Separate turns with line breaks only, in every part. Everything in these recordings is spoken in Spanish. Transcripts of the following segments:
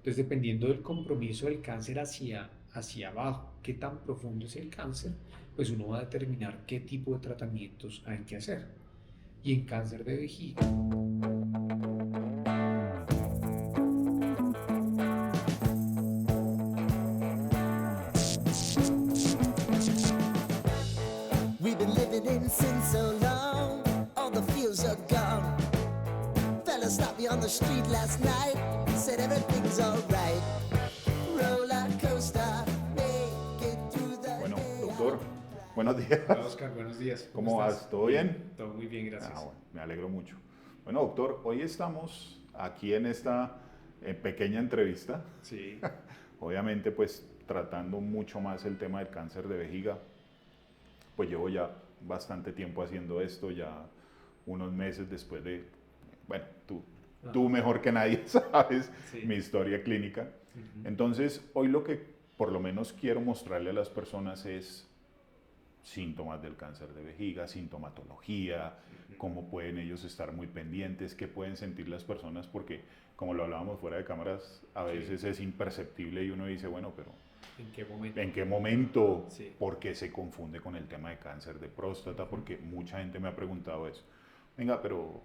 Entonces, dependiendo del compromiso del cáncer hacia abajo, qué tan profundo es el cáncer, pues uno va a determinar qué tipo de tratamientos hay que hacer. Y en cáncer de vejiga,
We've been living in sin so long, all the fields are gone. Fella stopped me on the street last night, said everything's alright. Roller coaster, make it through the
Bueno,
day.
doctor, buenos días.
hola Oscar, buenos días, ¿cómo
¿Cómo
estás?
vas? ¿Todo bien?
Todo muy bien,
Ah,
gracias.
bueno, me alegro mucho. Bueno, doctor, hoy estamos aquí en esta pequeña entrevista,
Sí,
obviamente pues tratando mucho más el tema del cáncer de vejiga. Pues llevo ya bastante tiempo haciendo esto, ya unos meses después de, bueno, tú
ajá,
mejor que nadie sabes mi
sí,
historia clínica.
ujú,
Entonces, hoy lo que por lo menos quiero mostrarle a las personas es síntomas del cáncer de vejiga, sintomatología,
ujú,
cómo pueden ellos estar muy pendientes, qué pueden sentir las personas, porque como lo hablábamos fuera de cámaras, a
sí,
veces es imperceptible y uno dice, bueno, pero
¿en qué momento?
¿en qué momento?
Sí,
¿Por qué se confunde con el tema de cáncer de próstata?
ujú.
Porque mucha gente me ha preguntado eso. Venga, pero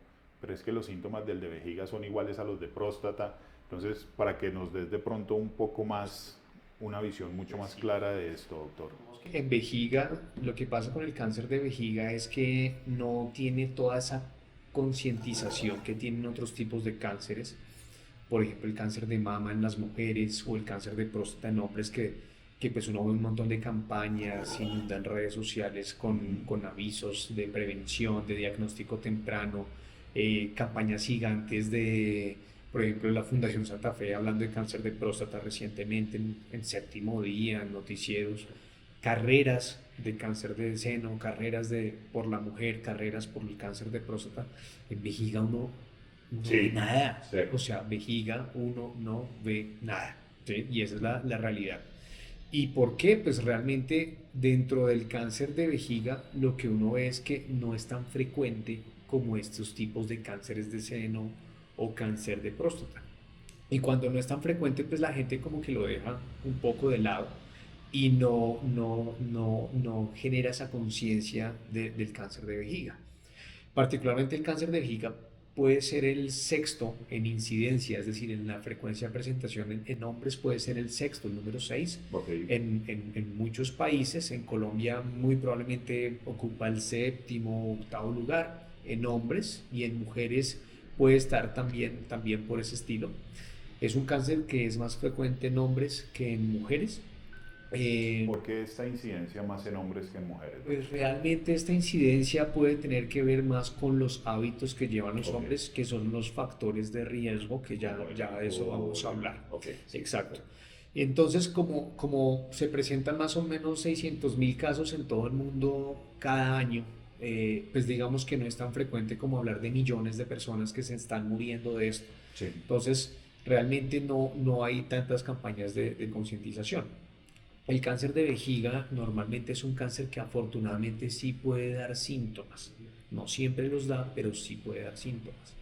es que los síntomas del de vejiga son iguales a los de próstata. Entonces, para que nos des de pronto un poco más, una visión mucho
Pues
más
sí.
clara de esto, doctor.
En vejiga, lo que pasa con el cáncer de vejiga es que no tiene toda esa concientización que tienen otros tipos de cánceres, por ejemplo el cáncer de mama en las mujeres o el cáncer de próstata en hombres que pues uno ve un montón de campañas, inundan redes sociales con avisos de prevención, de diagnóstico temprano, campañas gigantes de, por ejemplo, la Fundación Santa Fe hablando de cáncer de próstata recientemente en Séptimo Día, en noticieros, carreras de cáncer de seno, carreras por la mujer, carreras por el cáncer de próstata. En vejiga uno no ve
Sí,
nada.
cero.
O sea, vejiga uno no ve nada. ¿Sí? Y esa es la realidad. ¿Y por qué? Pues realmente dentro del cáncer de vejiga lo que uno ve es que no es tan frecuente como estos tipos de cánceres de seno o cáncer de próstata. Y cuando no es tan frecuente, pues la gente como que lo deja un poco de lado y no genera esa conciencia del cáncer de vejiga. Particularmente el cáncer de vejiga puede ser el sexto en incidencia, es decir, en la frecuencia de presentación en hombres puede ser el sexto, el número 6.
Ok.
En muchos países, en Colombia muy probablemente ocupa el séptimo o octavo lugar en hombres y en mujeres puede estar también por ese estilo. Es un cáncer que es más frecuente en hombres que en mujeres. Eh,
¿Por qué esta incidencia más en hombres que en mujeres,
pues
doctor?
realmente esta incidencia puede tener que ver más con los hábitos que llevan los
Ok.
hombres, que son los factores de riesgo, que
Como el
ya de eso vamos a
alcohol.
hablar.
Ok, sí.
Exacto. Entonces, como se presentan más o menos 600.000 casos en todo el mundo cada año, pues digamos que no es tan frecuente como hablar de millones de personas que se están muriendo de esto.
Sí.
Entonces, realmente no hay tantas campañas de concientización. El cáncer de vejiga normalmente es un cáncer que afortunadamente sí puede dar síntomas. No siempre los da, pero sí puede dar síntomas.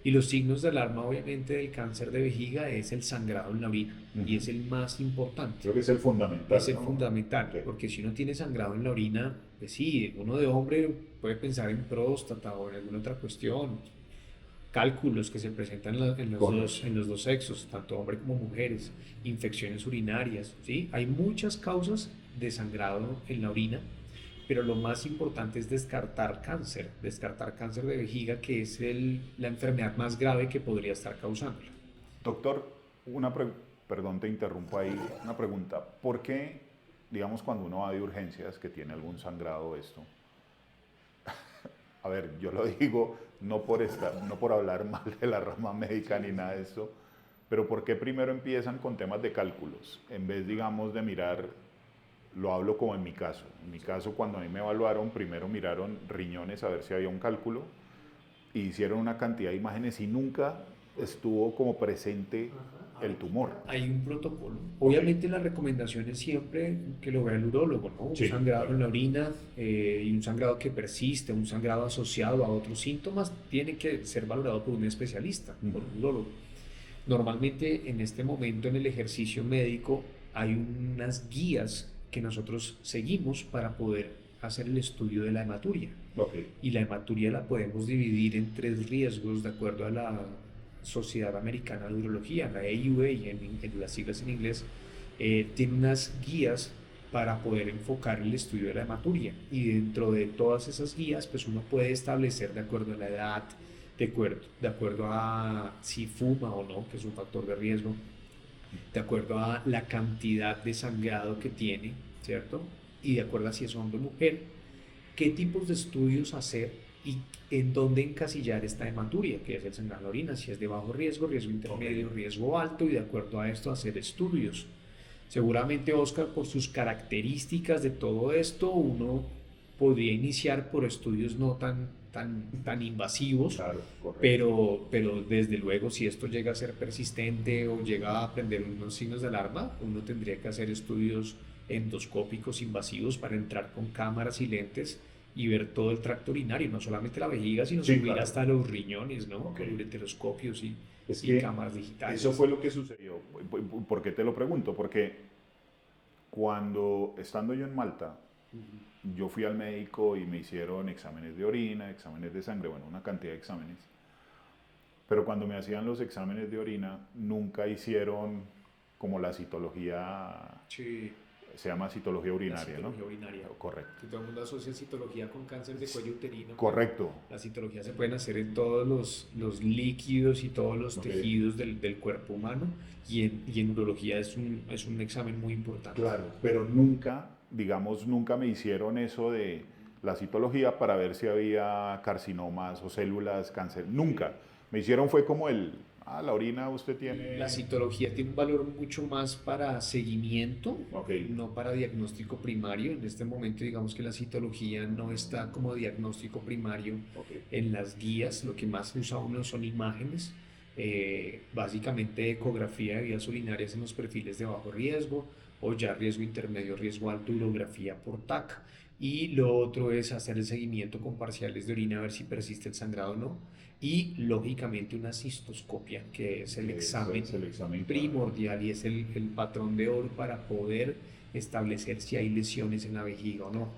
Y los signos de alarma obviamente del cáncer de vejiga es el sangrado en la orina y
Ujú.
es el más importante.
Creo que es el
Es
fundamental,
el
¿no?
fundamental,
Ok.
porque si uno tiene sangrado en la orina, pues sí, uno de hombre puede pensar en próstata o en alguna otra cuestión, cálculos que se presentan
Correcto.
en los dos sexos, tanto hombres como mujeres, infecciones urinarias, ¿sí? Hay muchas causas de sangrado en la orina, pero lo más importante es descartar cáncer de vejiga, que es la enfermedad más grave que podría estar causándolo.
Doctor, perdón, te interrumpo ahí. Una pregunta. ¿Por qué, digamos, cuando uno va de urgencias que tiene algún sangrado o esto? A ver, yo lo digo no por hablar mal de la rama médica ni nada de esto, pero ¿por qué primero empiezan con temas de cálculos? En vez, digamos, de mirar, lo hablo como en mi caso. En mi caso, cuando a mí me evaluaron, primero miraron riñones a ver si había un cálculo y hicieron una cantidad de imágenes y nunca estuvo como presente el tumor.
Hay un protocolo.
Ok.
Obviamente la recomendación es siempre que lo vea el urólogo, ¿no? Un
Sí,
sangrado
claro.
en la orina y un sangrado que persiste, un sangrado asociado a otros síntomas, tiene que ser valorado por un especialista, por un urólogo. Normalmente en este momento en el ejercicio médico hay unas guías que nosotros seguimos para poder hacer el estudio de la hematuria.
Ok.
Y la hematuria la podemos dividir en 3 riesgos de acuerdo a la Sociedad Americana de Urología, la AUA, en las siglas en inglés. Tiene unas guías para poder enfocar el estudio de la hematuria. Y dentro de todas esas guías, pues uno puede establecer de acuerdo a la edad, de acuerdo a si fuma o no, que es un factor de riesgo, de acuerdo a la cantidad de sangrado que tiene, ¿cierto? Y de acuerdo a si es hombre o mujer, qué tipos de estudios hacer y en dónde encasillar esta hematuria, que es el sangrado en la orina, si es de bajo riesgo, riesgo intermedio, riesgo alto, y de acuerdo a esto hacer estudios. Seguramente, Oscar, por sus características de todo esto, uno podría iniciar por estudios no tan invasivos,
Claro, correcto.
pero desde luego si esto llega a ser persistente o llega a aprender unos signos de alarma, uno tendría que hacer estudios endoscópicos invasivos para entrar con cámaras y lentes y ver todo el tracto urinario, no solamente la vejiga, sino
Sí,
subir
claro.
hasta los riñones, ¿no?
Ok.
Con ureteroscopios
Es
y
que
cámaras digitales.
eso fue lo que sucedió. ¿Por qué te lo pregunto? Porque cuando, estando yo en Malta, yo fui al médico y me hicieron exámenes de orina, exámenes de sangre, bueno, una cantidad de exámenes. Pero cuando me hacían los exámenes de orina, nunca hicieron como la citología,
Sí,
se llama citología urinaria,
la citología
¿no?
urinaria.
Correcto.
Que todo el mundo asocia citología con cáncer de cuello uterino.
Correcto.
La citología se pueden hacer en todos los líquidos y todos los
Ok.
tejidos del cuerpo humano, y en urología es un examen muy importante.
Claro, pero nunca, digamos, nunca me hicieron eso de la citología para ver si había carcinomas o células cáncer. Nunca. Me hicieron fue como la orina usted tiene...
La citología tiene un valor mucho más para seguimiento,
Ok.
no para diagnóstico primario. En este momento, digamos que la citología no está como diagnóstico primario
Ok.
en las guías. Lo que más usa uno son imágenes, básicamente ecografía de vías urinarias en los perfiles de bajo riesgo o ya riesgo intermedio, riesgo alto, urografía por TAC. Y lo otro es hacer el seguimiento con parciales de orina a ver si persiste el sangrado o no. Y lógicamente una cistoscopia, que es el examen
Es el examen
primordial y es el patrón de oro para poder establecer si hay lesiones en la vejiga o no.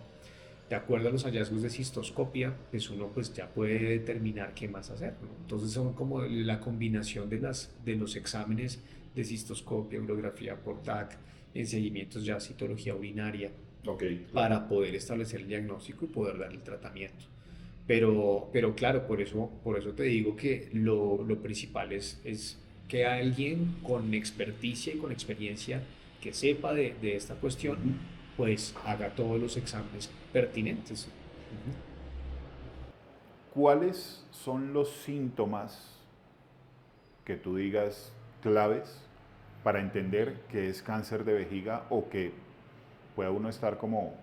De acuerdo a los hallazgos de cistoscopia, pues uno pues ya puede determinar qué más hacer, ¿no? Entonces son como la combinación de los exámenes de cistoscopia, urografía por TAC, en seguimientos ya citología urinaria,
Ok.
para poder establecer el diagnóstico y poder dar el tratamiento. Pero claro, por eso te digo que lo principal es que alguien con experticia y con experiencia que sepa de esta cuestión, pues haga todos los exámenes pertinentes.
¿Cuáles son los síntomas que tú digas claves para entender que es cáncer de vejiga o que pueda uno estar como,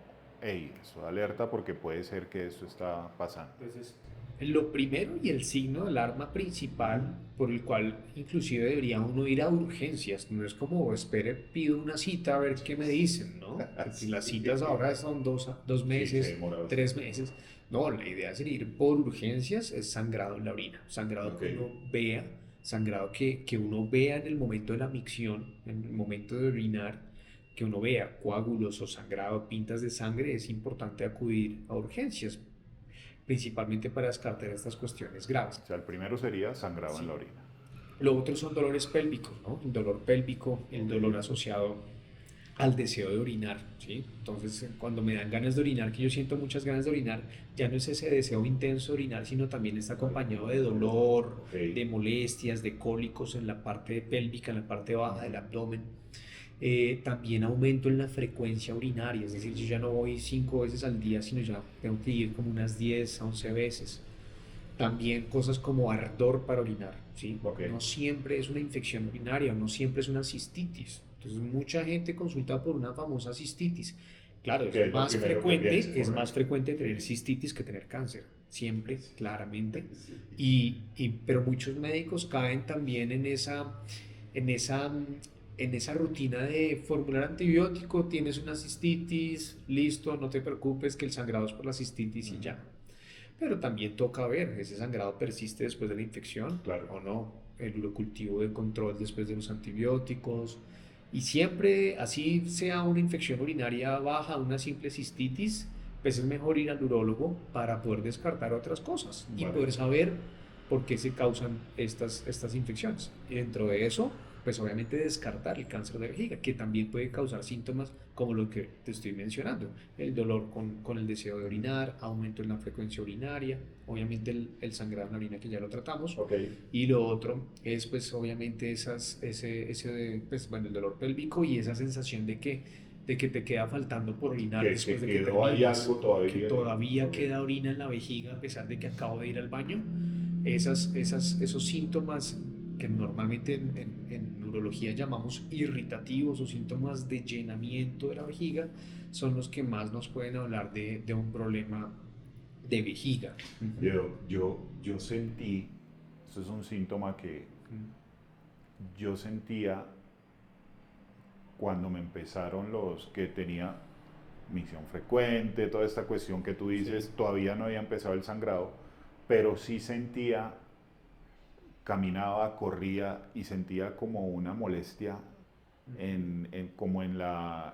hey, estoy alerta porque puede ser que esto está pasando?
Entonces, lo primero y el signo de alarma principal por el cual inclusive debería uno ir a urgencias, no es como espere, pido una cita a ver qué me dicen, ¿no? Si las citas ahora son 2 meses,
se demora
3 meses. No, la idea es ir por urgencias, es sangrado en la orina, sangrado que
Ok.
uno vea, sangrado que uno vea en el momento de la micción, en el momento de orinar, que uno vea coágulos o sangrado, pintas de sangre. Es importante acudir a urgencias, principalmente para descartar estas cuestiones graves.
O sea, el primero sería sangrado
Sí.
en la orina.
Lo otro son dolores pélvicos, ¿no? El dolor pélvico, el dolor asociado al deseo de orinar, ¿sí? Entonces, cuando me dan ganas de orinar, que yo siento muchas ganas de orinar, ya no es ese deseo intenso de orinar, sino también está acompañado de dolor,
Ok.
de molestias, de cólicos en la parte pélvica, en la parte baja del abdomen. También aumento en la frecuencia urinaria, es decir, yo ya no voy 5 veces al día, sino ya tengo que ir como unas 10 a 11 veces. También cosas como ardor para orinar, ¿sí?
Ok.
No siempre es una infección urinaria, no siempre es una cistitis. Entonces, mucha gente consulta por una famosa cistitis. Claro,
Que es
es
lo
más
primero que
frecuente,
piensas,
es
correcto.
más frecuente tener cistitis que tener cáncer, siempre, claramente. Pero muchos médicos caen también en esa, en esa rutina de formular antibiótico, tienes una cistitis, listo, no te preocupes que el sangrado es por la cistitis y ya. Pero también toca ver, ¿ese sangrado persiste después de la infección
Claro.
o no? el urocultivo de control después de los antibióticos. Y siempre, así sea una infección urinaria baja, una simple cistitis, pues es mejor ir al urólogo para poder descartar otras cosas y
Vale.
poder saber por qué se causan estas infecciones. Y dentro de eso, pues obviamente descartar el cáncer de vejiga, que también puede causar síntomas como lo que te estoy mencionando, el dolor con el deseo de orinar, aumento en la frecuencia urinaria, obviamente el sangrado en la orina que ya lo tratamos,
Ok.
y lo otro es pues obviamente pues, bueno, el dolor pélvico y esa sensación de que te queda faltando por orinar
Que
después de que
quedó ahí
terminas,
algo todavía.
que todavía
Ok.
queda orina en la vejiga a pesar de que acabo de ir al baño. Esos síntomas que normalmente en urología llamamos irritativos o síntomas de llenamiento de la vejiga son los que más nos pueden hablar de un problema de vejiga.
Yo sentí, esto es un síntoma que yo sentía cuando me empezaron los que tenía misión frecuente, toda esta cuestión que tú dices,
Sí.
todavía no había empezado el sangrado, pero sí sentía, caminaba, corría y sentía como una molestia como en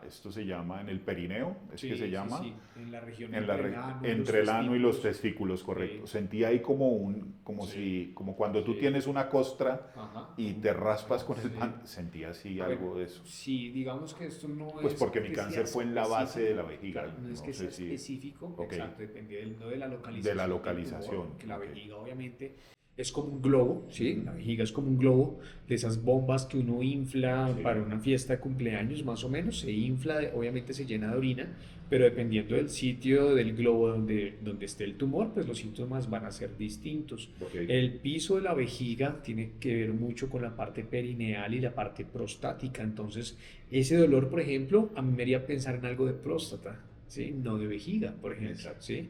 esto se llama, en el perineo, es que se llama,
Sí, en la región
en la
entre el ano y los
entre el ano y los
testículos.
testículos, correcto.
Sí,
Sentía ahí como como
sí,
como cuando tú
sí.
tienes una costra
Ajá.
y te raspas con el
Sí.
pan, sentía así
A ver,
algo de eso.
sí, digamos que esto no
Pues
es
porque mi
que sea
cáncer fue en la base de la
específico,
vejiga,
claro, no es
no
que sea
sé si,
específico,
ok,
exacto, depende no de la
de la
localización del tumor,
localización,
porque la
ok.
vejiga obviamente es como un globo, ¿sí?
Ujú.
La vejiga es como un globo de esas bombas que uno infla
Sí.
para una fiesta de cumpleaños, más o menos, se infla, obviamente se llena de orina, pero dependiendo del sitio del globo donde esté el tumor, pues los síntomas van a ser distintos.
Ok.
El piso de la vejiga tiene que ver mucho con la parte perineal y la parte prostática. Entonces, ese dolor, por ejemplo, a mí me haría pensar en algo de próstata, ¿sí? No de vejiga, por ejemplo,
Exacto.
¿sí?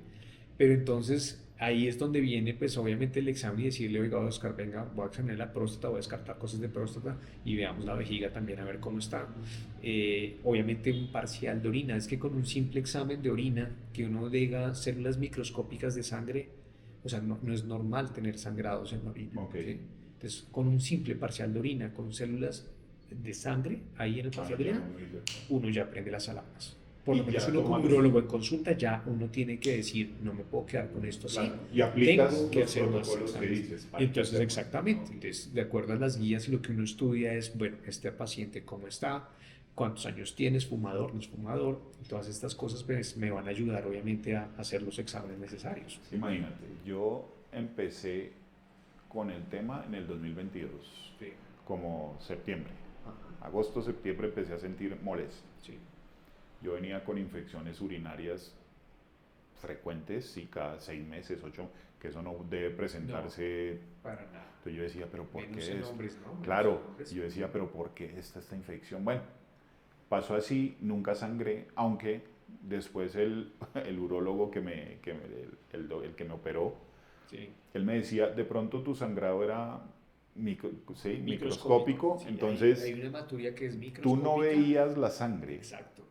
Pero entonces ahí es donde viene, pues obviamente el examen y decirle, oiga, Oscar, venga, voy a examinar la próstata, voy a descartar cosas de próstata y veamos la vejiga también a ver cómo está. Obviamente un parcial de orina, es que con un simple examen de orina, que uno diga células microscópicas de sangre, o sea, no es normal tener sangrados en la orina,
Ok.
¿sí? Entonces, con un simple parcial de orina, con células de sangre, ahí en el parcial de
Ya
orina,
no me dice.
uno ya aprende las alarmas. Por
Y
lo menos
ya
uno como
tomas-
urologo en consulta ya uno tiene que decir, no me puedo quedar con esto así,
Claro, y aplicas
tengo que
los
hacer más
protocolos que
exámenes.
dices.
Y entonces, exactamente, entonces, de acuerdo a las guías y lo que uno estudia es, bueno, este paciente cómo está, cuántos años tienes, fumador, no es fumador, todas estas cosas pues, me van a ayudar obviamente a hacer los exámenes necesarios.
Imagínate, yo empecé con el tema en el 2022,
Sí.
como septiembre.
Ajá.
Agosto, septiembre empecé a sentir molestia.
Sí.
Yo venía con infecciones urinarias frecuentes, sí, cada 6 meses, 8, que eso no debe presentarse.
Para nada.
Entonces yo decía, pero ¿por
Menos
qué
en
es?
hombres, ¿no? Menos
Claro,
en hombres.
yo decía, pero ¿por qué esta infección? Bueno, pasó así, nunca sangré, aunque después el urólogo el que me operó,
Sí.
él me decía, de pronto tu sangrado era sí, microscópico,
Sí,
entonces
hay una hematuria que es
tú
microscópica.
no veías la sangre
Exacto.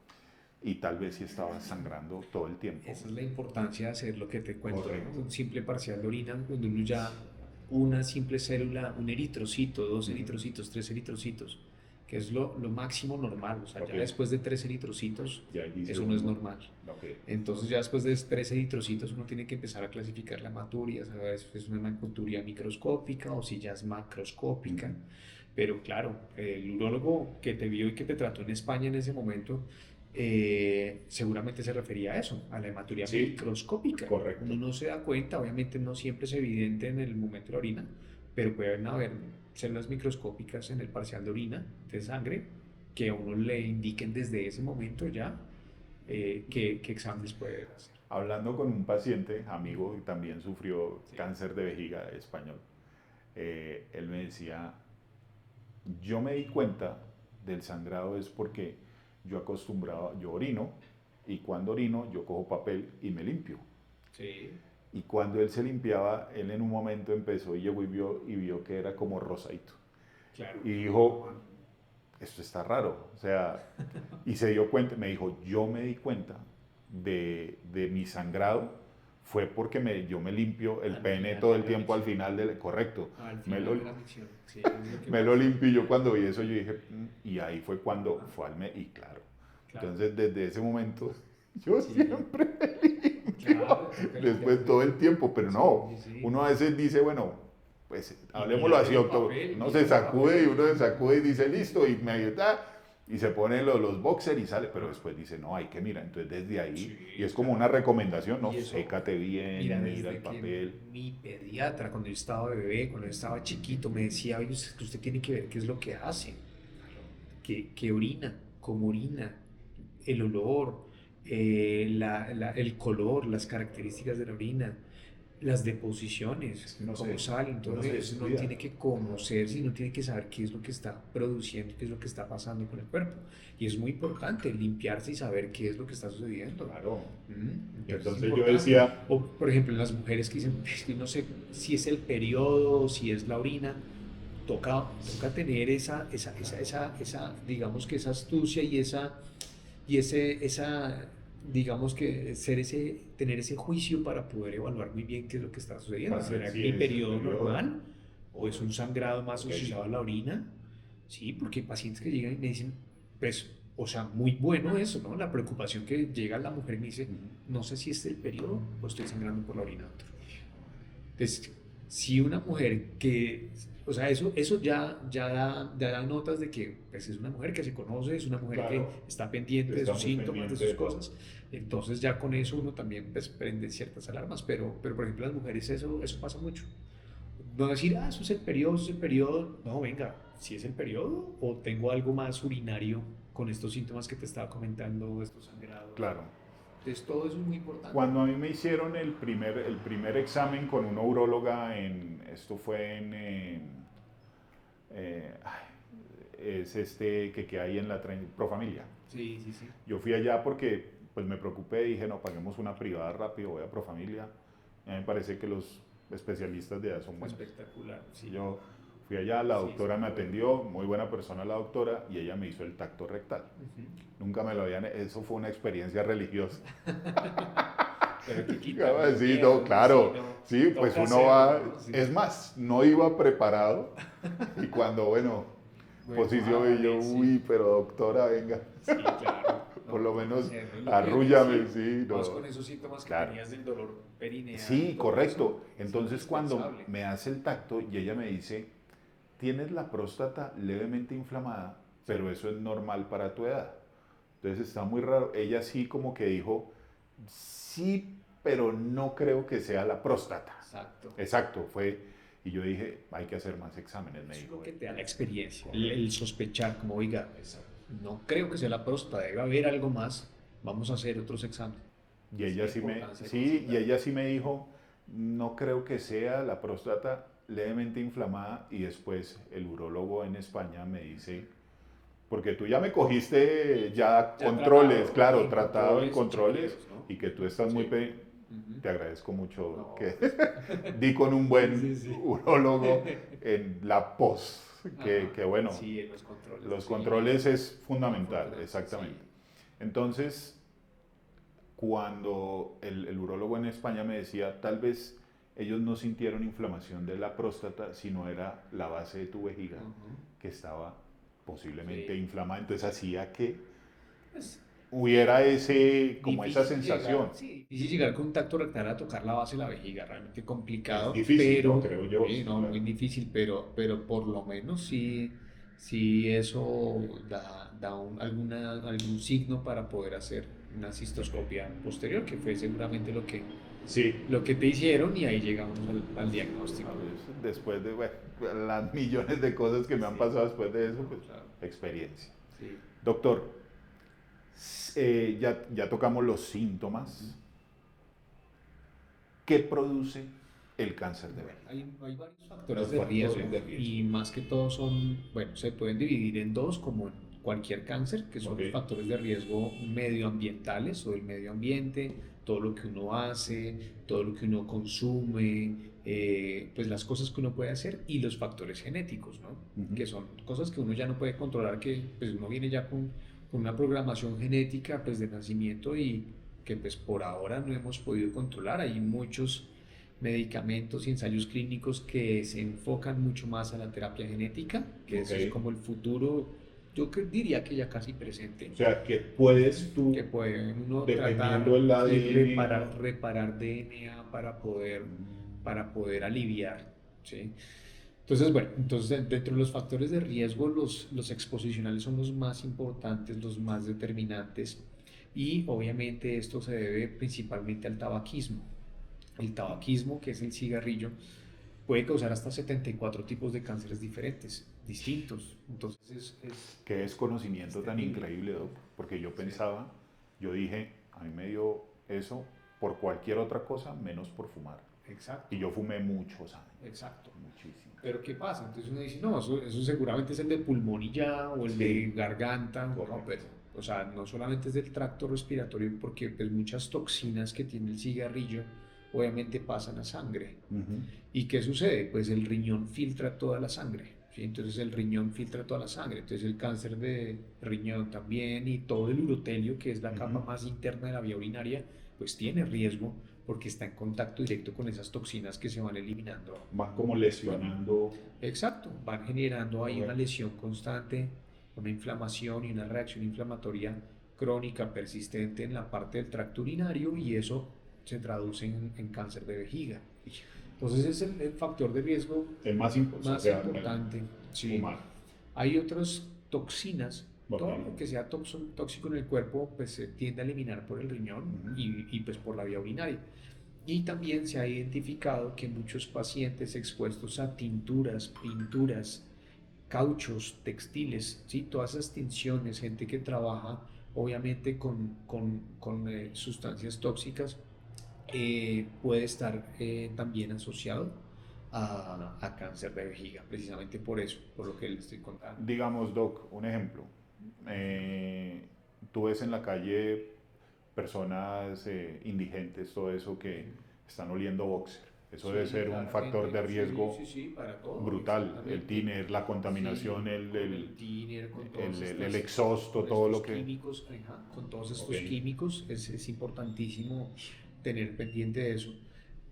y tal vez sí estabas sangrando todo el tiempo.
Esa es la importancia de hacer lo que te cuento,
Correcto.
¿no? Un simple parcial de orina, donde uno ya, una simple célula, un eritrocito, dos eritrocitos, tres eritrocitos, que es lo máximo normal. O sea,
Ok.
ya después de tres eritrocitos,
Ya dice
eso no es
uno,
normal.
ok.
Entonces ya después de tres eritrocitos uno tiene que empezar a clasificar la hematuria, saber si es una hematuria microscópica o si ya es macroscópica. Pero claro, el urólogo que te vio y que te trató en España en ese momento, seguramente se refería a eso, a la hematuria
Sí,
microscópica.
correcto.
Uno no se da cuenta, obviamente no siempre es evidente en el momento de la orina, pero pueden haber células microscópicas en el parcial de orina, de sangre, que a uno le indiquen desde ese momento ya qué exámenes puede hacer.
Hablando con un paciente, amigo, que también sufrió
Sí.
cáncer de vejiga español, él me decía, yo me di cuenta del sangrado es porque yo orino, y cuando orino yo cojo papel y me limpio.
Sí,
Y cuando él se limpiaba, él en un momento empezó y llegó y vio que era como rosadito.
claro.
Y dijo, esto está raro. O sea, y se dio cuenta, me dijo, yo me di cuenta de mi sangrado fue porque yo me limpio el
Al
pene
final
todo
de
el
la
tiempo al
micción.
final del... Correcto.
Al
Me
final
lo,
de la micción. Sí, es lo que
me lo
pasa.
limpio y yo cuando vi eso yo dije, y ahí fue cuando
Ajá.
fue al y claro.
Claro.
Entonces desde ese momento yo
Sí.
siempre me limpio,
Claro, toca
después
limpiarse.
todo el tiempo, pero no,
Sí, sí, sí.
uno a veces dice, bueno, pues
Y
hablemoslo
mira
así,
el
doctor,
papel,
uno
mira
se
el
sacude y
papel.
uno se sacude y dice, listo, y medio está, y se pone los boxers y sale, pero después dice, no, hay que mirar, entonces desde ahí,
Sí,
y es como
claro.
una recomendación, no,
Y eso,
sécate bien,
mira,
mira el
desde que
papel,
mi pediatra, cuando yo estaba bebé, cuando yo estaba chiquito, me decía, oye, usted tiene que ver qué es lo que hace, que orina, cómo orina, el olor, el color, las características de la orina, las deposiciones,
es que uno
cómo
se,
salen,
uno
todo
se
eso. Uno
descuida.
tiene que conocerse y uno tiene que saber qué es lo que está produciendo, qué es lo que está pasando con el cuerpo. Y es muy importante limpiarse y saber qué es lo que está sucediendo.
Claro.
Entonces es
Entonces yo
importante.
decía,
O, por ejemplo, en las mujeres que dicen, "Es que no sé si es el periodo o si es la orina", toca tener digamos que esa astucia esa, digamos que tener ese juicio para poder evaluar muy bien qué es lo que está sucediendo.
para ver
¿Será
si
mi
es el
periodo
periodo
normal o es un sangrado más
ok.
asociado a la orina? Sí, porque hay pacientes que llegan y me dicen, pues, o sea, muy bueno eso, ¿no? La preocupación que llega la mujer y me dice, no sé si es el periodo o estoy sangrando por la orina, doctor. Entonces, si una mujer que, o sea, eso ya da notas de que pues, es una mujer que se conoce, es una mujer
Claro.
que está pendiente de
Está
sus
muy
síntomas, de
pendiente
sus
de todo.
cosas. Entonces ya con eso uno también pues, prende ciertas alarmas, pero por ejemplo las mujeres eso pasa mucho. No decir, eso es el periodo, eso es el periodo. No, venga, si es el periodo o tengo algo más urinario con estos síntomas que te estaba comentando, estos sangrados.
Claro.
Entonces todo eso es muy importante.
Cuando a mí me hicieron el primer examen con una uróloga, esto fue es este que hay en la Profamilia.
Sí, sí, sí.
Yo fui allá porque pues me preocupé y dije, no, paguemos una privada rápido, voy a Profamilia. A mí me parece que los especialistas de allá son buenos.
Espectacular, sí.
Yo fui allá, la
Sí,
doctora
sí,
me
bueno.
atendió, muy buena persona la doctora, y ella me hizo el tacto rectal.
Ujú.
Nunca me lo habían, eso fue una experiencia religiosa.
Pero que quita el
Sí,
miedo,
no, claro,
sí, no,
sí, pues
toca
uno va,
hacerlo, ¿no? Sí.
es más, no iba preparado, y cuando, bueno,
Bueno,
posición y yo,
hágale, sí.
uy, pero doctora, venga,
Sí, claro.
por lo
toca
menos
hacerlo, es lo que
arrúllame,
decía.
sí,
Más
no.
con esos síntomas que
Claro.
tenías del dolor perineal.
Sí,
todo
correcto.
eso, es
Entonces cuando
indispensable.
me hace el tacto y ella me dice, tienes la próstata levemente inflamada, pero eso es normal para tu edad. Entonces está muy raro. Ella sí como que dijo, sí, pero no creo que sea la próstata.
Exacto.
Exacto, fue. Y yo dije, hay que hacer más exámenes, me
Eso es
dijo.
lo que te da la experiencia, el sospechar, como oiga, no creo que sea la próstata, debe haber algo más, vamos a hacer otros exámenes.
Y ella
Es
sí me,
importancia de
sí, y
consultar.
ella sí me dijo, no creo que sea la próstata levemente inflamada. Y después el urólogo en España me dice, porque tú ya me cogiste ya
Ya
controles,
tratado,
claro,
en
tratado en
controles,
controles,
chequeos, ¿no?
y que tú estás muy
Sí.
pendiente.
Ujú.
Te agradezco mucho
No,
que
pues,
di con un buen
sí, sí, sí.
urólogo en la post,
Ajá.
que bueno,
Sí, en los controles.
los
Sí.
controles es fundamental,
Importante,
exactamente.
sí.
Entonces, cuando el urólogo en España me decía, tal vez ellos no sintieron inflamación de la próstata, sino era la base de tu vejiga
Ujú.
que estaba posiblemente
Sí.
inflamada, entonces hacía que
Pues,
hubiera como esa
difícil
sensación.
llegar, sí, difícil llegar con un tacto rectal a tocar la base de la vejiga, realmente
Es
complicado,
difícil, ¿no?
pero,
Creo yo.
sí,
Sí,
no,
claro.
muy difícil, pero por lo menos sí eso da algún signo para poder hacer una cistoscopia posterior, que fue seguramente
Sí.
lo que te hicieron y ahí llegamos al diagnóstico.
Después de bueno, las millones de cosas que me han
Sí.
pasado después de eso, pues
Claro.
experiencia.
Sí.
Doctor, ya tocamos los síntomas. ¿Qué produce el cáncer de vejiga?
Hay varios factores
Los
de
factores
riesgo
de riesgo.
y más que todo son, bueno, se pueden dividir en dos como en cualquier cáncer, que son
Ok.
los factores de riesgo medioambientales o del medio ambiente, todo lo que uno hace, todo lo que uno consume, pues las cosas que uno puede hacer y los factores genéticos, ¿no?
Ujú.
Que son cosas que uno ya no puede controlar, que pues uno viene ya con una programación genética pues de nacimiento que pues por ahora no hemos podido controlar. Hay muchos medicamentos y ensayos clínicos que se enfocan mucho más a la terapia genética, que eso es
Ok.
como el futuro, diría que ya casi presente,
O sea, que puedes tú,
que puede uno
dependiendo
tratar
del
y
ADN,
reparar DNA para poder aliviar, ¿sí? Entonces, bueno, entonces dentro de los factores de riesgo, los exposicionales son los más importantes, los más determinantes, y obviamente esto se debe principalmente al tabaquismo. El tabaquismo, que es el cigarrillo, puede causar hasta 74 tipos de cánceres diferentes, distintos. Entonces
qué desconocimiento
es
tan
terrible.
increíble, Doc, porque yo
Sí,
pensaba, yo dije, a mí me dio eso por cualquier otra cosa menos por fumar.
exacto,
Y yo fumé muchos años,
exacto.
muchísimo.
Pero ¿qué pasa? Entonces uno dice, no, eso seguramente es el de pulmón y ya, o el de
Sí,
garganta, no,
correcto.
pero, o sea, no solamente es del tracto respiratorio, porque pues muchas toxinas que tiene el cigarrillo obviamente pasan a sangre.
Ujú.
¿Y qué sucede? Pues el riñón filtra toda la sangre, ¿sí? Entonces el riñón filtra toda la sangre, entonces el cáncer de riñón también y todo el urotelio, que es la capa
Ujú.
más interna de la vía urinaria, pues tiene riesgo porque está en contacto directo con esas toxinas que se van eliminando.
Van como lesionando.
Exacto, van generando ahí una
Correcto.
lesión constante, una inflamación y una reacción inflamatoria crónica persistente en la parte del tracto urinario, y eso se traduce en cáncer de vejiga. Entonces es el factor de riesgo
El más importante, o
más
sea,
importante. Sí.
fumar.
Hay otras toxinas,
Ok.
todo lo que sea tóxico en el cuerpo pues se tiende a eliminar por el riñón
Ujú.
y pues por la vía urinaria. Y también se ha identificado que muchos pacientes expuestos a tinturas, pinturas, cauchos, textiles, ¿sí? Todas esas tinciones, gente que trabaja obviamente con sustancias tóxicas, puede estar también asociado a cáncer de vejiga, precisamente por eso, por lo que le estoy contando.
Digamos, Doc, un ejemplo. Eh, Tú ves en la calle personas indigentes, todo eso que están oliendo boxer. Eso debe
Sí,
ser un factor
claramente,
de riesgo
sí, sí, sí, para todo,
brutal. El
exactamente.
thinner, la contaminación,
Sí, con el thinner, con todos
el exhausto,
con
todo
estos
lo que...
químicos, ajá, con todos
Ok.
estos químicos, es importantísimo tener pendiente de eso.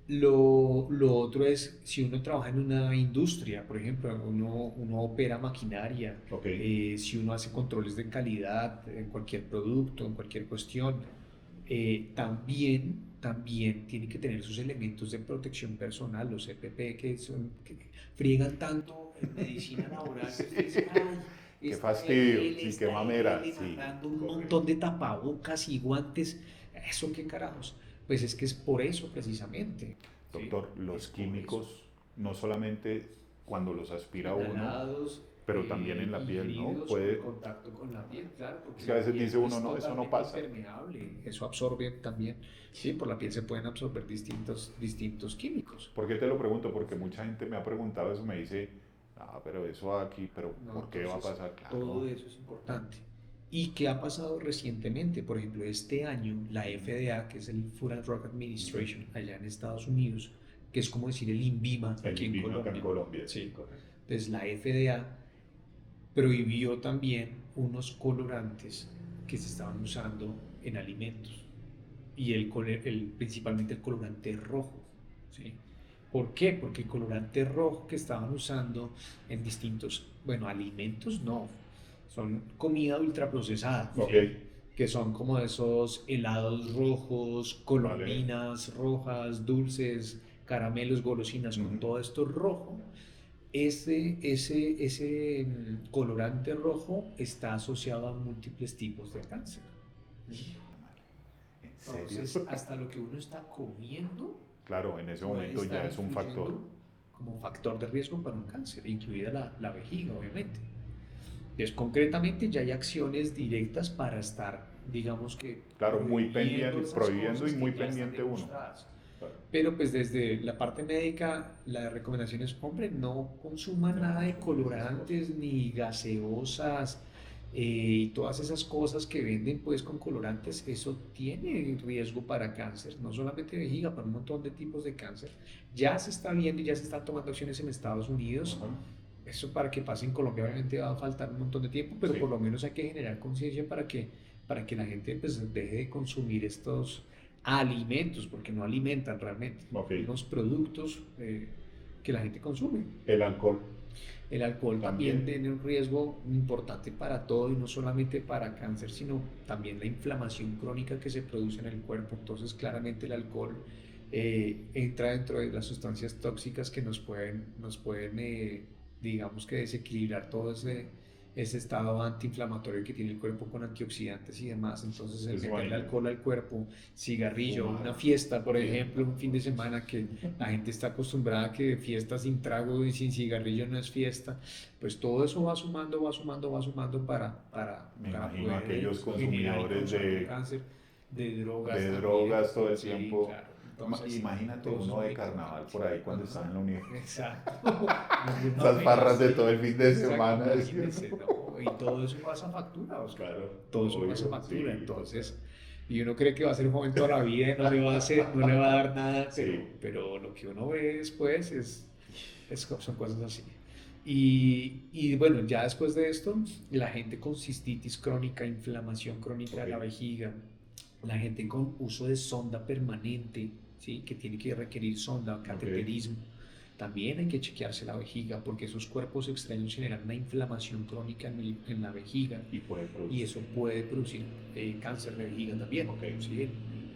Lo otro es, si uno trabaja en una industria, por ejemplo, uno opera maquinaria,
Ok.
si uno hace controles de calidad en cualquier producto, en cualquier cuestión, también tiene que tener sus elementos de protección personal, los EPP, que friegan tanto en medicina laboral, que usted dice, ay,
Qué
esta
fastidio,
EL,
sí, qué
esta
mamera,
EL,
sí.
mandando un
Correcto.
montón de tapabocas y guantes, ¿eso qué carajos? Pues es que es por eso precisamente, ¿sí?
Doctor,
Es
los
por eso.
químicos, no solamente cuando los aspira uno,
Inhalados,
pero también en la piel, ¿no?
ingeridos
Puede,
o en contacto con la piel, claro, porque
es que a
la
veces
piel
dice uno,
es
no, eso no
totalmente
pasa.
impermeable, eso absorbe también, sí, por la piel se pueden absorber distintos químicos.
¿Por qué te lo pregunto? Porque mucha gente me ha preguntado eso, me dice, ah, pero eso aquí, pero
No,
¿por qué va a
entonces,
pasar?
todo
Claro.
eso es importante. ¿Y qué ha pasado recientemente? Por ejemplo, este año la FDA, que es el Food and Drug Administration allá en Estados Unidos, que es como decir el INVIMA
El
aquí en
vino acá en
Colombia.
Colombia.
Sí, correcto. Entonces la FDA prohibió también unos colorantes que se estaban usando en alimentos, y principalmente el colorante rojo, ¿sí? ¿Por qué? Porque el colorante rojo que estaban usando en distintos, bueno, alimentos no, son comida ultraprocesada,
Ok.
¿sí? Que son como esos helados rojos,
Vale.
colombinas rojas, dulces, caramelos, golosinas, con
Ujú.
todo esto rojo. Ese colorante rojo está asociado a múltiples tipos de cáncer.
¿En serio?
Entonces, hasta lo que uno está comiendo
Claro, en ese
puede
momento ya
estar
es un
influyendo
factor.
como factor de riesgo para un cáncer, incluida la vejiga, obviamente. Entonces, concretamente ya hay acciones directas para estar, digamos que,
Claro, muy pendiente,
esas
prohibiendo
cosas
y muy
que ya están
pendiente uno.
demostradas.
Claro.
Pero pues desde la parte médica, la recomendación es, hombre, no consuman nada de colorantes ni gaseosas, y todas esas cosas que venden pues con colorantes. Eso tiene riesgo para cáncer, no solamente vejiga, para un montón de tipos de cáncer. Ya se está viendo y ya se están tomando acciones en Estados Unidos.
Ajá.
Eso para que pase en Colombia obviamente va a faltar un montón de tiempo, pero
Sí.
por lo menos hay que generar conciencia para que para que la gente pues deje de consumir estos alimentos, porque no alimentan realmente,
Ok.
unos productos que la gente consume.
El alcohol
El alcohol también
también.
tiene un riesgo importante para todo y no solamente para cáncer, sino también la inflamación crónica que se produce en el cuerpo. Entonces, claramente el alcohol entra dentro de las sustancias tóxicas que nos pueden digamos que desequilibrar todo ese estado antiinflamatorio que tiene el cuerpo con antioxidantes y demás. Entonces, el
Pues
meterle
imagínate.
alcohol al cuerpo, cigarrillo,
Fumar.
una fiesta, por
Sí.
ejemplo, un fin de semana que la gente está acostumbrada a que fiesta sin trago y sin cigarrillo no es fiesta, pues todo eso va sumando, va sumando, va sumando
Me
para
imagino
poder
aquellos
generar y
consumidores
causar un cáncer de drogas
de
también.
drogas todo el
Sí,
tiempo.
claro. Entonces,
Imagínate
todo eso
uno
es
de
muy
carnaval
importante.
por ahí cuando
Ajá.
está en la universidad.
Exacto.
Esas farras de
Sí,
todo el fin de
exacto,
semana.
imagínense, ¿no? Y todo eso pasa factura, Oscar.
Claro,
Todo eso
obvio,
pasa factura.
sí,
Entonces, y uno cree que va a ser joven toda la vida y no le va a dar nada,
sí.
pero lo que uno ve después son cosas así. Y bueno, ya después de esto, la gente con cistitis crónica, inflamación crónica de la
Ok.
vejiga, la gente con uso de sonda permanente, ¿sí? Que tiene que requerir sonda, cateterismo, también hay que chequearse la vejiga porque esos cuerpos extraños generan una inflamación crónica en la vejiga
Y puede
y
producir.
eso puede producir cáncer de vejiga también.
Ok.
¿Sí?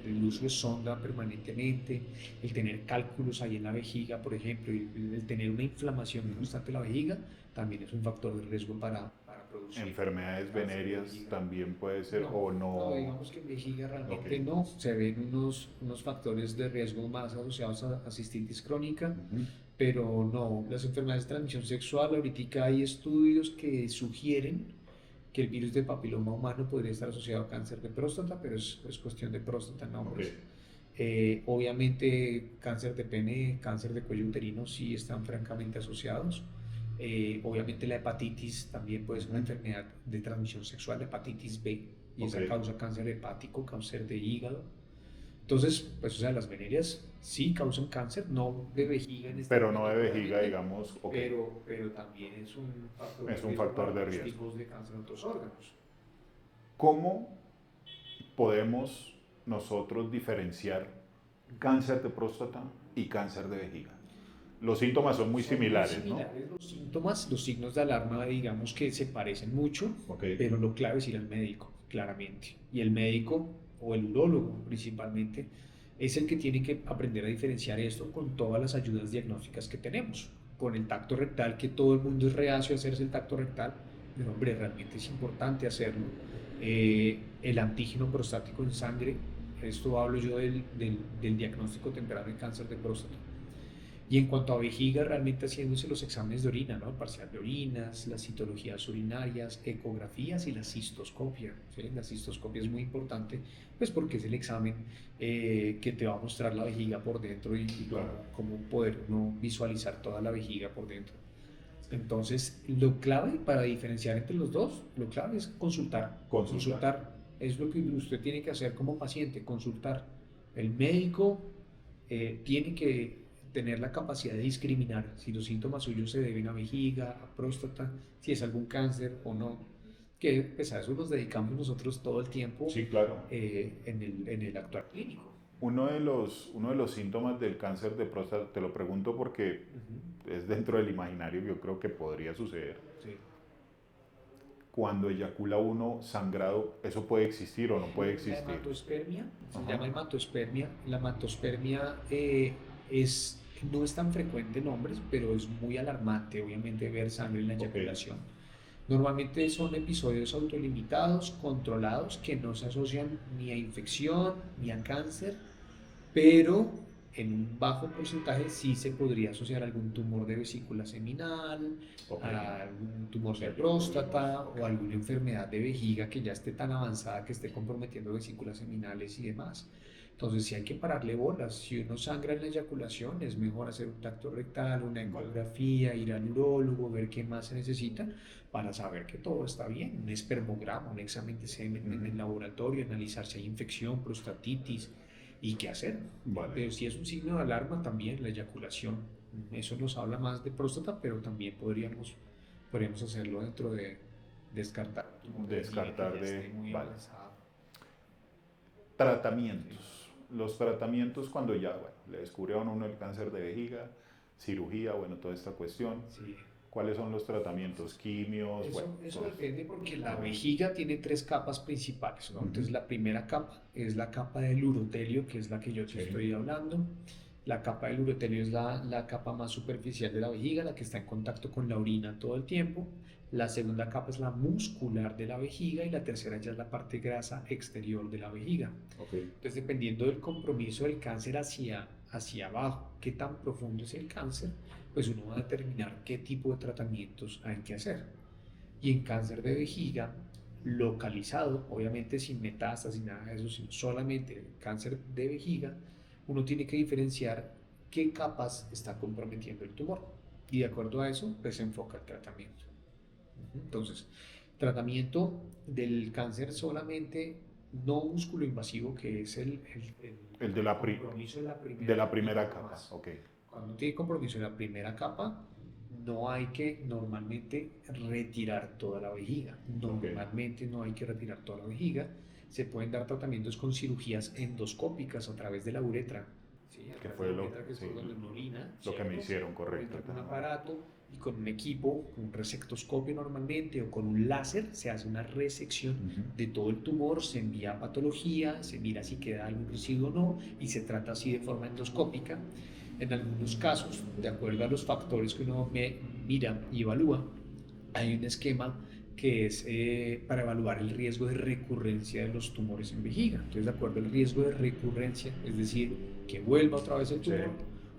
El uso de sonda permanentemente, el tener cálculos ahí en la vejiga, por ejemplo, y el tener una inflamación constante en la vejiga, también es un factor de riesgo para producir
Enfermedades
cáncer de
venéreas
vejiga.
también puede ser
No,
o
no,
no.
digamos que en vejiga realmente
Ok.
no. Se ven unos factores de riesgo más asociados a cistitis crónica,
Ujú.
pero no, las enfermedades de transmisión sexual, ahorita hay estudios que sugieren que el virus de papiloma humano podría estar asociado a cáncer de próstata, pero es cuestión de próstata en
Ok.
hombres. Obviamente cáncer de pene, cáncer de cuello uterino sí están francamente asociados. Obviamente la hepatitis también puede ser una
Ujú.
enfermedad de transmisión sexual, hepatitis B, y
Ok.
esa causa cáncer hepático, cáncer de hígado. Entonces, pues o sea, las venéreas sí causan cáncer, no de vejiga en este
Pero no de
momento
vejiga,
claramente,
digamos. Ok.
pero también es un factor de
Es un
riesgo
factor
para
de
otros
riesgo.
tipos de cáncer en otros órganos.
¿Cómo podemos nosotros diferenciar cáncer de próstata y cáncer de vejiga? Los síntomas son muy
Son muy
similares, ¿no?
similares los síntomas, los signos de alarma, digamos que se parecen mucho,
Ok.
pero lo clave es ir al médico, claramente. Y el médico, o el urólogo principalmente, es el que tiene que aprender a diferenciar esto con todas las ayudas diagnósticas que tenemos. Con el tacto rectal, que todo el mundo es reacio a hacerse el tacto rectal, pero hombre, realmente es importante hacerlo. El antígeno prostático en sangre, esto hablo yo del diagnóstico temprano de cáncer de próstata. Y en cuanto a vejiga, realmente haciéndose los exámenes de orina, ¿no? El parcial de orinas, las citologías urinarias, ecografías y la cistoscopia, ¿sí? La cistoscopia es muy importante, pues porque es el examen que te va a mostrar la vejiga por dentro y
Claro.
cómo poder uno visualizar toda la vejiga por dentro. Entonces, lo clave para diferenciar entre los dos, lo clave es consultar. Consultar es lo que usted tiene que hacer como paciente, consultar. El médico tiene que tener la capacidad de discriminar si los síntomas suyos se deben a vejiga, a próstata, si es algún cáncer o no, que pues a eso nos dedicamos nosotros todo el tiempo
Sí, claro.
en el actuar clínico.
Uno de los síntomas del cáncer de próstata, te lo pregunto porque es dentro del imaginario, yo creo que podría suceder.
Sí.
Cuando eyacula uno sangrado, ¿eso puede existir o no puede
La
existir?
hematospermia, se
Ajá.
llama hematospermia. La hematospermia no es tan frecuente en hombres, pero es muy alarmante, obviamente, ver sangre en la
Ok.
eyaculación. Normalmente son episodios autolimitados, controlados, que no se asocian ni a infección ni a cáncer, pero en un bajo porcentaje sí se podría asociar algún tumor de vesícula seminal,
Ok.
a algún tumor
O sea,
de
que
próstata
podemos-
o alguna enfermedad de vejiga que ya esté tan avanzada que esté comprometiendo vesículas seminales y demás. Entonces, sí hay que pararle bolas. Si uno sangra en la eyaculación, es mejor hacer un tacto rectal, una
Vale.
ecografía, ir al urólogo, ver qué más se necesita para saber que todo está bien. Un espermograma, un examen de semen en el laboratorio, analizar si hay infección, prostatitis y qué hacer.
Vale.
Pero si es un signo de alarma también la eyaculación. Eso nos habla más de próstata, pero también podríamos hacerlo dentro de descartar tumor de vejiga
Descartar
que ya
de...
esté muy
Vale.
avanzado.
Tratamientos. Los tratamientos cuando ya, bueno, le descubrieron a uno el cáncer de vejiga, cirugía, bueno, toda esta cuestión.
Sí.
¿Cuáles son los tratamientos? Quimios, bueno,
Eso
todo
depende porque la vejiga tiene tres capas principales, ¿no? Entonces la primera capa es la capa del urotelio, que es la que yo te
Sí.
estoy hablando. La capa del urotelio es la capa más superficial de la vejiga, la que está en contacto con la orina todo el tiempo. La segunda capa es la muscular de la vejiga y la tercera ya es la parte grasa exterior de la vejiga.
Okay.
Entonces, dependiendo del compromiso del cáncer hacia abajo, qué tan profundo es el cáncer, pues uno va a determinar qué tipo de tratamientos hay que hacer. Y en cáncer de vejiga localizado, obviamente sin metástasis, nada de eso, sino solamente cáncer de vejiga, uno tiene que diferenciar qué capas está comprometiendo el tumor. Y de acuerdo a eso, pues se enfoca el tratamiento. Entonces, tratamiento del cáncer solamente no músculo invasivo, que es
El de la,
compromiso
de la primera capa.
más.
Okay.
Cuando tiene compromiso en la primera capa, no hay que normalmente retirar toda la vejiga. Normalmente no hay que retirar toda la vejiga. Se pueden dar tratamientos con cirugías endoscópicas a través de la uretra. ¿Sí?
Que fue lo,
que es
sí,
donde uno orina,
lo que me hicieron, correcto.
Con un aparato y con un equipo, con un resectoscopio normalmente o con un láser, se hace una resección de todo el tumor, se envía a patología, se mira si queda algún residuo o no y se trata así de forma endoscópica. En algunos casos, de acuerdo a los factores que uno mira y evalúa, hay un esquema que es para evaluar el riesgo de recurrencia de los tumores en vejiga. Entonces, de acuerdo al riesgo de recurrencia, es decir, que vuelva otra vez el tumor,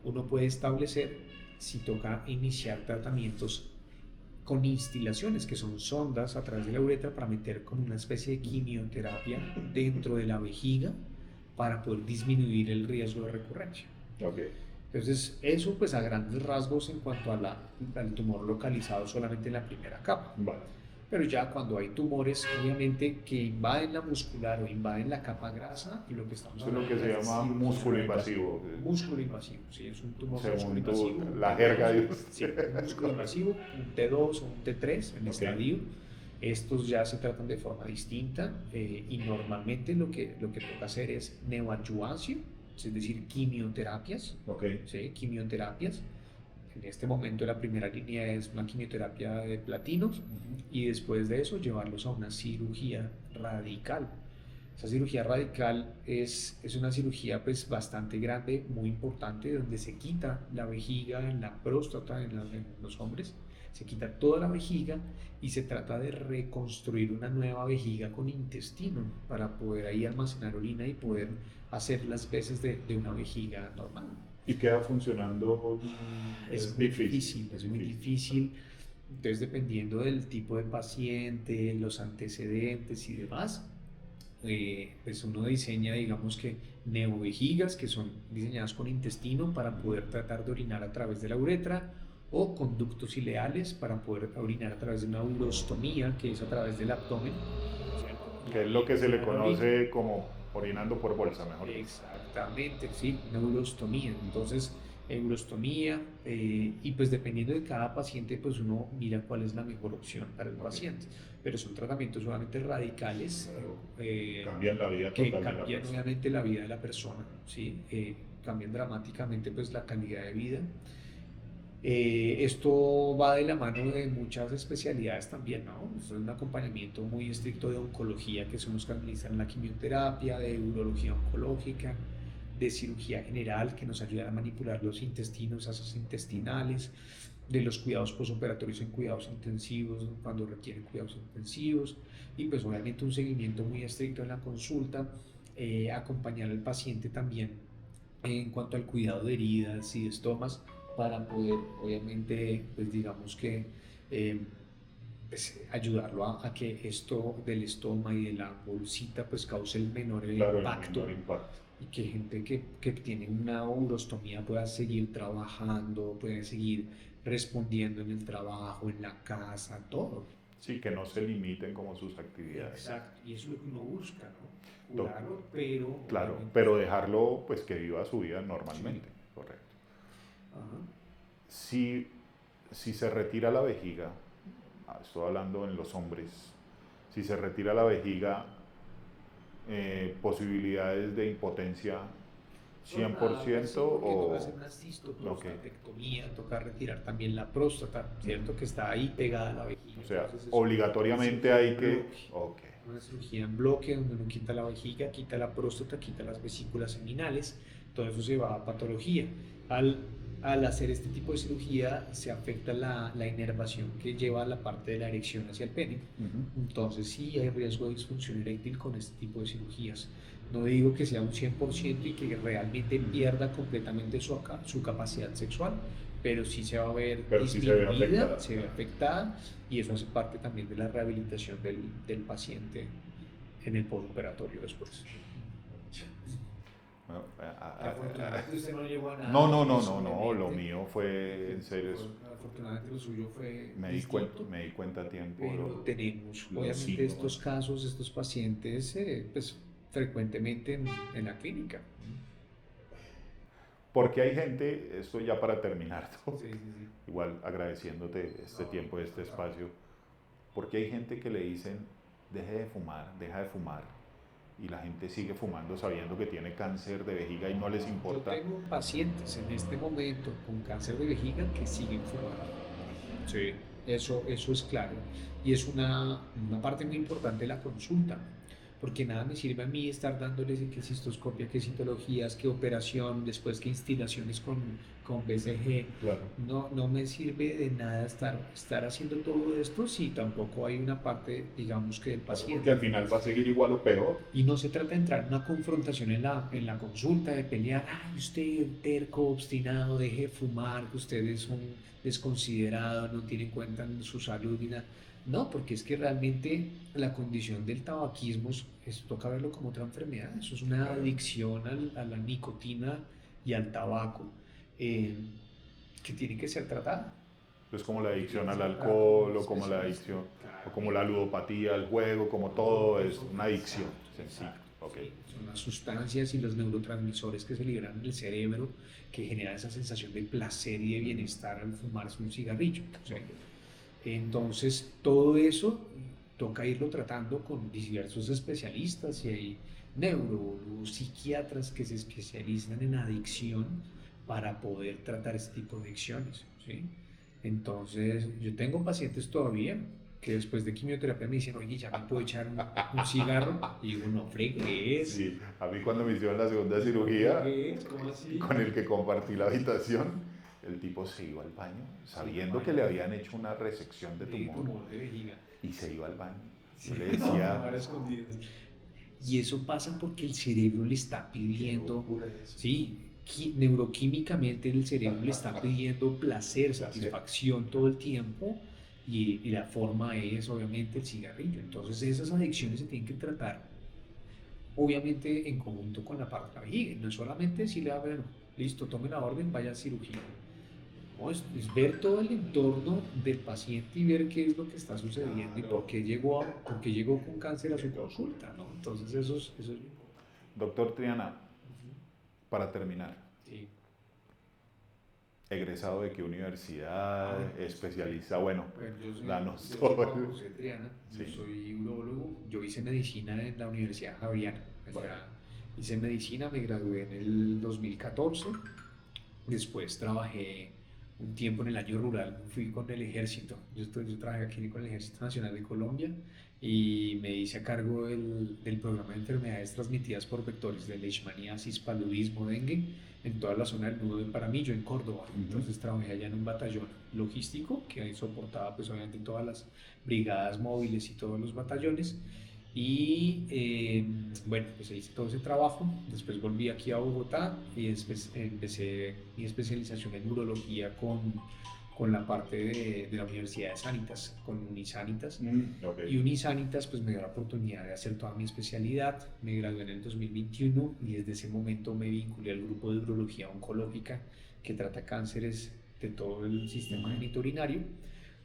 uno puede establecer si toca iniciar tratamientos con instilaciones, que son sondas a través de la uretra para meter como una especie de quimioterapia dentro de la vejiga para poder disminuir el riesgo de recurrencia.
Okay.
Entonces, eso pues a grandes rasgos en cuanto al tumor localizado solamente en la primera capa.
Vale.
Pero ya cuando hay tumores, obviamente, que invaden la muscular o invaden la capa grasa, y lo que estamos
hablando es lo que se llama músculo invasivo.
Músculo invasivo, sí, es un tumor
según
músculo invasivo.
La jerga de
sí, un músculo invasivo, un T2 o un T3 en estadio. Estos ya se tratan de forma distinta y normalmente lo que toca hacer es neoadjuvancia, es decir, quimioterapias. ¿Sí? Quimioterapias. En este momento la primera línea es una quimioterapia de platinos y después de eso llevarlos a una cirugía radical. Esa cirugía radical es una cirugía pues bastante grande, muy importante, donde se quita la vejiga en la próstata en los hombres, se quita toda la vejiga y se trata de reconstruir una nueva vejiga con intestino para poder ahí almacenar orina y poder hacer las veces de una vejiga normal.
¿Y queda funcionando?
Es muy difícil. Entonces, dependiendo del tipo de paciente, los antecedentes y demás, pues uno diseña, digamos que neovejigas que son diseñadas con intestino para poder tratar de orinar a través de la uretra o conductos ileales para poder orinar a través de una urostomía, que es a través del abdomen, ¿cierto?
Que es lo que se le conoce como orinando por bolsa, mejor dicho.
Exactamente, sí, una urostomía. Entonces, urostomía y pues dependiendo de cada paciente, pues uno mira cuál es la mejor opción para el paciente. Pero son tratamientos solamente radicales
cambian la vida
que
total
cambian obviamente la vida de la persona, ¿sí? Cambian dramáticamente pues la calidad de vida. Esto va de la mano de muchas especialidades también, ¿no? Es un acompañamiento muy estricto de oncología, que son los que administran la quimioterapia, de urología oncológica, de cirugía general, que nos ayuda a manipular los intestinos, asas intestinales, de los cuidados posoperatorios en cuidados intensivos, cuando requieren cuidados intensivos, y pues obviamente un seguimiento muy estricto en la consulta, acompañar al paciente también en cuanto al cuidado de heridas y de estomas, para poder, obviamente, pues digamos que pues, ayudarlo a que esto del estómago y de la bolsita pues cause el menor impacto. Y que gente que tiene una urostomía pueda seguir trabajando, pueda seguir respondiendo en el trabajo, en la casa, todo.
Sí, que no se limiten como sus actividades.
Exacto, y eso es lo que uno busca, ¿no? Curarlo, pero...
Claro, pero dejarlo pues que viva su vida normalmente, sí. Correcto.
Ajá.
Si se retira la vejiga, estoy hablando en los hombres, si se retira la vejiga, posibilidades de impotencia
Por nada, pues
100%
sí, porque toca
o...
hacer una
Ok.
cistoprostatectomía, toca retirar también la próstata, ¿cierto? Que está ahí pegada a la vejiga.
O sea,
Entonces es una
obligatoriamente
cirugía
hay
en
que...
bloque.
Ok.
Una cirugía en bloque donde uno quita la vejiga, quita la próstata, quita las vesículas seminales, todo eso se va a patología. Al, al hacer este tipo de cirugía se afecta la inervación que lleva la parte de la erección hacia el pene.
Ujú.
Entonces sí hay riesgo de disfunción eréctil con este tipo de cirugías. No digo que sea un 100% y que realmente pierda completamente su capacidad sexual, pero sí se va a ver
Pero sí se ve
disminuida,
afectada.
se ve afectada y eso hace parte también de la rehabilitación del paciente en el postoperatorio después.
Bueno,
Afortunadamente usted no llegó a
no,
nada,
no, no, no, no, lo
solamente
mío fue, en serio,
afortunadamente lo suyo fue
cuenta,
distinto,
me di cuenta a tiempo,
pero tenemos
los
obviamente estos
síntomas.
casos, estos pacientes, pues frecuentemente en la clínica.
Porque hay gente, esto ya para terminar, ¿no?
Sí, sí, sí.
Igual agradeciéndote este
No,
tiempo, este espacio, porque hay gente que le dicen, deja de fumar, y la gente sigue fumando sabiendo que tiene cáncer de vejiga y no les
Yo
importa.
tengo pacientes en este momento con cáncer de vejiga que siguen fumando. Sí, eso es claro. Y es una parte muy importante de la consulta, porque nada me sirve a mí estar dándoles que cistoscopia, que citologías, que operación, después que instilaciones con BCG.
Claro.
No me sirve de nada estar haciendo todo esto si tampoco hay una parte, digamos, que del
Porque
paciente.
al final va a seguir igual o peor.
Y no se trata de entrar en una confrontación en la consulta, de pelear, ay, usted terco, obstinado, deje de fumar, que usted es un desconsiderado, no tiene en cuenta su salud ni nada. No, porque es que realmente la condición del tabaquismo toca verlo como otra enfermedad, eso es una adicción a la nicotina y al tabaco eh, que tiene que ser tratada.
Es como la
Que tiene
adicción
que
al
ser tratada por un
alcohol o como la
especialista.
adicción, o como la
Claramente.
ludopatía, el juego, como todo es una adicción. Sencillo.
Exacto,
Ok.
sí. Son las sustancias y los neurotransmisores que se liberan en el cerebro que generan esa sensación de placer y de bienestar al fumarse un cigarrillo. ¿Sí? Entonces, todo eso toca irlo tratando con diversos especialistas y hay neurólogos, psiquiatras que se especializan en adicción para poder tratar este tipo de adicciones. ¿Sí? Entonces, yo tengo pacientes todavía que después de quimioterapia me dicen, oye, ya me puedo echar un cigarro. Y digo, no fregues.
Sí, a mí cuando me hicieron la segunda cirugía,
¿Cómo así?
con el que compartí la habitación, el tipo se iba al baño, sabiendo que le habían hecho una resección de tumor,
De vejiga.
y se iba al baño.
Sí,
Yo le decía,
fumar a escondidas. Y eso pasa porque el cerebro le está pidiendo, sí, neuroquímicamente el cerebro le está pidiendo placer, satisfacción todo el tiempo y la forma es obviamente el cigarrillo. Entonces esas adicciones se tienen que tratar obviamente en conjunto con la parte de la vejiga. No es solamente decirle, bueno, listo, tome la orden, vaya a cirugía. No, es ver todo el entorno del paciente y ver qué es lo que está sucediendo y por qué llegó con cáncer a su consulta, ¿no? Entonces eso es
doctor Triana, para terminar,
sí.
egresado de qué universidad, especialista, bueno,
Bueno,
danos
yo soy
todo.
Juan José Triana, yo
Sí.
soy urólogo, yo hice medicina en la Universidad Javeriana. Allá hice medicina, me gradué en el 2014, después trabajé un tiempo en el año rural, fui con el ejército, yo trabajé aquí con el Ejército Nacional de Colombia y me hice a cargo del programa de enfermedades transmitidas por vectores de leishmaniasis, paludismo, dengue, en toda la zona del nudo de Paramillo, en Córdoba. Entonces trabajé allá en un batallón logístico que soportaba pues obviamente todas las brigadas móviles y todos los batallones. Y bueno, pues hice todo ese trabajo, después volví aquí a Bogotá y después empecé mi especialización en urología con la parte de la Universidad de Sanitas, con Unisanitas.
Okay.
Y Unisanitas pues me dio la oportunidad de hacer toda mi especialidad, me gradué en el 2021 y desde ese momento me vinculé al grupo de urología oncológica que trata cánceres de todo el sistema genitourinario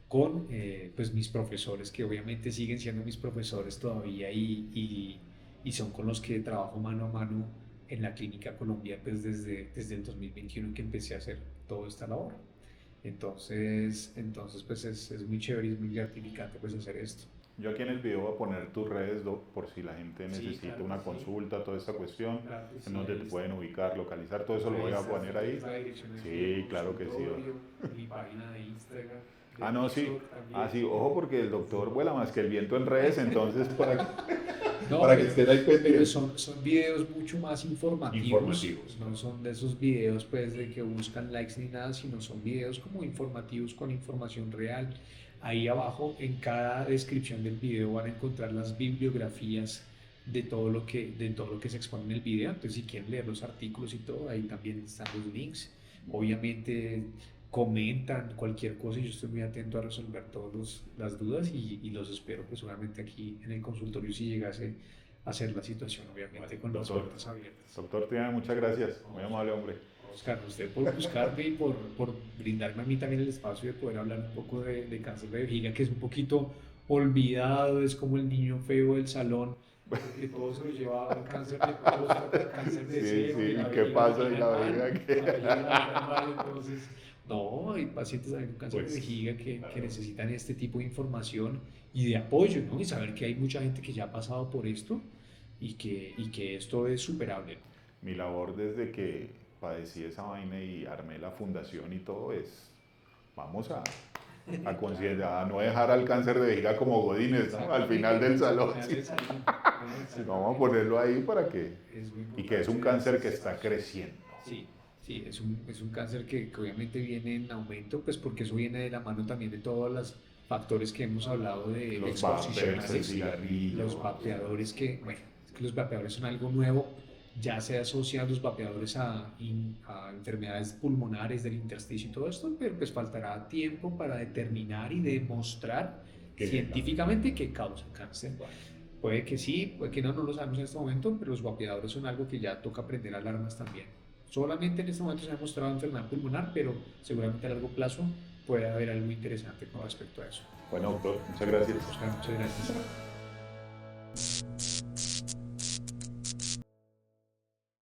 con pues mis profesores que obviamente siguen siendo mis profesores todavía y son con los que trabajo mano a mano en la Clínica Colombia pues desde el 2021 que empecé a hacer toda esta labor. Entonces pues es muy chévere y es muy gratificante pues hacer esto.
Yo aquí en el video voy a poner tus redes, Doc, por si la gente
Sí,
necesita
claro
una
que sí.
consulta, toda esta cuestión,
Claro que sí,
en donde
ahí
te
está.
pueden ubicar, localizar, todo eso lo voy a
Esta
poner ahí.
es la dirección de
Sí,
mi
claro que sí.
consultorio, mi página de Instagram, de
Ah, no, sí.
TikTok también.
Ah, sí, ojo porque el doctor vuela más que el viento en redes, entonces
No,
para que
pero-
estén ahí
Pero
pendientes.
son videos mucho más informativos.
Informativos.
No son de esos videos pues de que buscan likes ni nada, sino son videos como informativos con información real. Ahí abajo en cada descripción del video van a encontrar las bibliografías de todo lo que se expone en el video. Entonces si quieren leer los artículos y todo, ahí también están los links. Obviamente comentan cualquier cosa y yo estoy muy atento a resolver todas las dudas y los espero pues seguramente aquí en el consultorio si llegase a ser la situación, obviamente con las
Doctor.
puertas abiertas.
Doctor, Triana, muchas gracias. Muy amable, hombre.
Oscar, usted por buscarme y por brindarme a mí también el espacio de poder hablar un poco de cáncer de vejiga, que es un poquito olvidado, es como el niño feo del salón, porque todo se lo lleva al cáncer de próstata, al cáncer de
Sí,
seno,
sí,
la
¿y qué
vejiga
pasa?
la
¿Y la
tienen
vejiga
mal,
qué?
la vejiga la tienen mal, entonces, no, hay pacientes también con cáncer
Pues,
de vejiga que
claro.
necesitan este tipo de información y de apoyo, ¿no? Y saber que hay mucha gente que ya ha pasado por esto y que esto es superable, ¿no?
Mi labor desde que padecí esa vaina y armé la fundación y todo es, vamos a concienciar, a no dejar al cáncer de vejiga como Godínez, ¿no? Al final del salón. Sí. Sino vamos a ponerlo ahí para que...
Es muy
Y que es un
importante.
cáncer que está creciendo.
Sí, sí, es un cáncer que obviamente viene en aumento, pues porque eso viene de la mano también de todos los factores que hemos hablado de
Los
exposición
vapers,
a
el cigarrillo.
los vapeadores que, bueno, es que los vapeadores son algo nuevo, ya se asocian los vapeadores a enfermedades pulmonares del intersticio y todo esto, pero pues faltará tiempo para determinar y demostrar
Que-
científicamente que causa cáncer. Puede que sí, puede que no, no lo sabemos en este momento, pero los vapeadores son algo que ya toca prender alarmas también. Solamente en este momento se ha mostrado enfermedad pulmonar, pero seguramente a largo plazo puede haber algo interesante con respecto a eso.
Bueno, doctor, muchas gracias.
Oscar, muchas gracias.